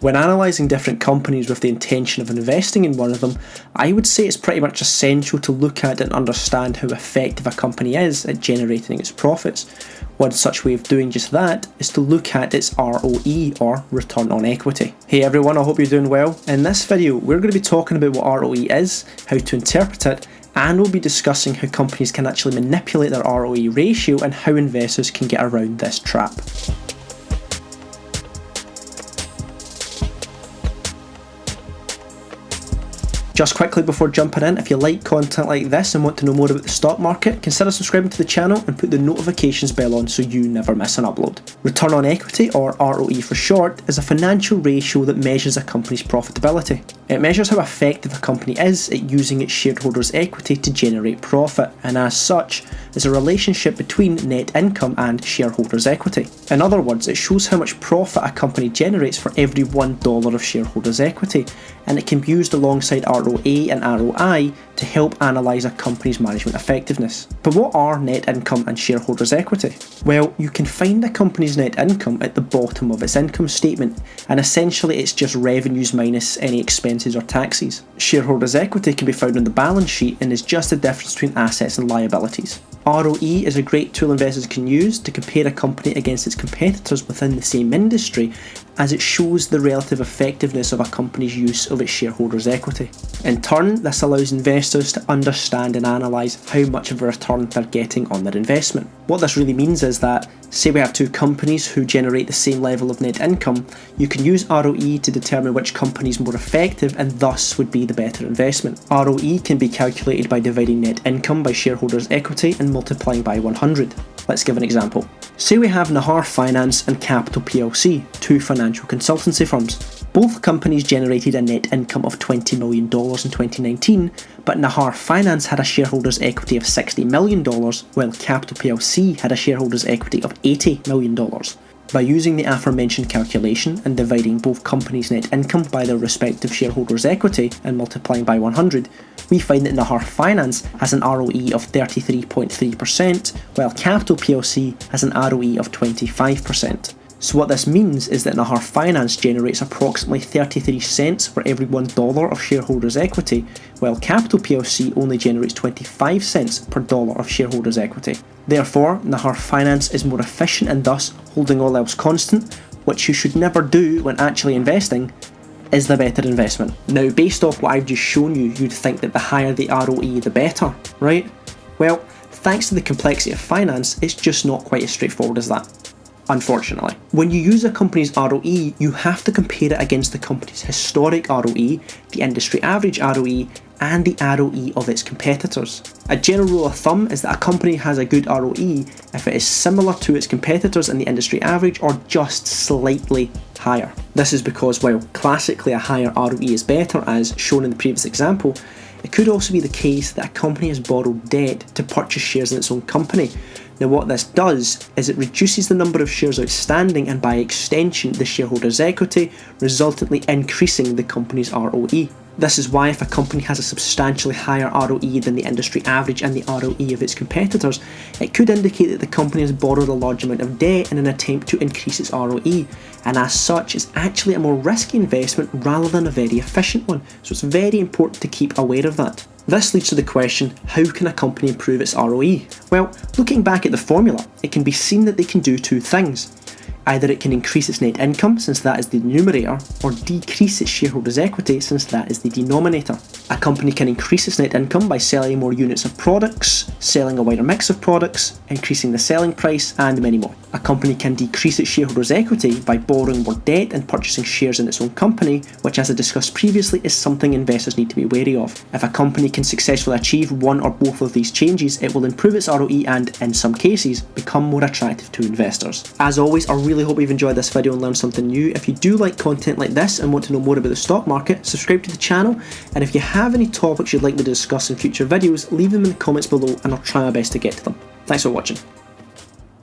When analysing different companies with the intention of investing in one of them, I would say it's pretty much essential to look at and understand how effective a company is at generating its profits. One such way of doing just that is to look at its ROE, or return on equity. Hey everyone, I hope you're doing well. In this video, we're going to be talking about what ROE is, how to interpret it, and we'll be discussing how companies can actually manipulate their ROE ratio and how investors can get around this trap. Just quickly before jumping in, if you like content like this and want to know more about the stock market, consider subscribing to the channel and put the notifications bell on so you never miss an upload. Return on equity, or ROE for short, is a financial ratio that measures a company's profitability. It measures how effective a company is at using its shareholders' equity to generate profit, and as such, is a relationship between net income and shareholders' equity. In other words, it shows how much profit a company generates for every $1 of shareholders' equity, and it can be used alongside ROE and ROI to help analyse a company's management effectiveness. But what are net income and shareholders' equity? Well, you can find a company's net income at the bottom of its income statement, and essentially it's just revenues minus any expenses or taxes. Shareholders' equity can be found on the balance sheet and is just the difference between assets and liabilities. ROE is a great tool investors can use to compare a company against its competitors within the same industry, as it shows the relative effectiveness of a company's use of its shareholders' equity. In turn, this allows investors to understand and analyse how much of a return they're getting on their investment. What this really means is that, say we have two companies who generate the same level of net income, you can use ROE to determine which company is more effective and thus would be the better investment. ROE can be calculated by dividing net income by shareholders' equity and multiplying by 100. Let's give an example. Say we have Nahar Finance and Capital plc, two financial consultancy firms. Both companies generated a net income of $20 million in 2019, but Nahar Finance had a shareholders' equity of $60 million, while Capital plc had a shareholders' equity of $80 million. By using the aforementioned calculation and dividing both companies' net income by their respective shareholders' equity and multiplying by 100, we find that Nahar Finance has an ROE of 33.3%, while Capital plc has an ROE of 25%. So what this means is that Nahar Finance generates approximately 33 cents for every $1 of shareholders' equity, while Capital plc only generates 25 cents per dollar of shareholders' equity. Therefore, Nahar Finance is more efficient, and thus, holding all else constant, which you should never do when actually investing, is the better investment. Now, based off what I've just shown you, you'd think that the higher the ROE, the better, right? Well, thanks to the complexity of finance, it's just not quite as straightforward as that. Unfortunately. When you use a company's ROE, you have to compare it against the company's historic ROE, the industry average ROE, and the ROE of its competitors. A general rule of thumb is that a company has a good ROE if it is similar to its competitors and the industry average, or just slightly higher. This is because, while classically a higher ROE is better, as shown in the previous example, it could also be the case that a company has borrowed debt to purchase shares in its own company. Now what this does is it reduces the number of shares outstanding and by extension the shareholders' equity, resultantly increasing the company's ROE. This is why if a company has a substantially higher ROE than the industry average and the ROE of its competitors, it could indicate that the company has borrowed a large amount of debt in an attempt to increase its ROE, and as such it's actually a more risky investment rather than a very efficient one, so it's very important to keep aware of that. This leads to the question, how can a company improve its ROE? Well, looking back at the formula, it can be seen that they can do two things. Either it can increase its net income, since that is the numerator, or decrease its shareholders' equity, since that is the denominator. A company can increase its net income by selling more units of products, selling a wider mix of products, increasing the selling price, and many more. A company can decrease its shareholders' equity by borrowing more debt and purchasing shares in its own company, which, as I discussed previously, is something investors need to be wary of. If a company can successfully achieve one or both of these changes, it will improve its ROE and, in some cases, become more attractive to investors. As always, I really hope you've enjoyed this video and learned something new. If you do like content like this and want to know more about the stock market, subscribe to the channel, and if you have any topics you'd like me to discuss in future videos, leave them in the comments below and I'll try my best to get to them. Thanks for watching.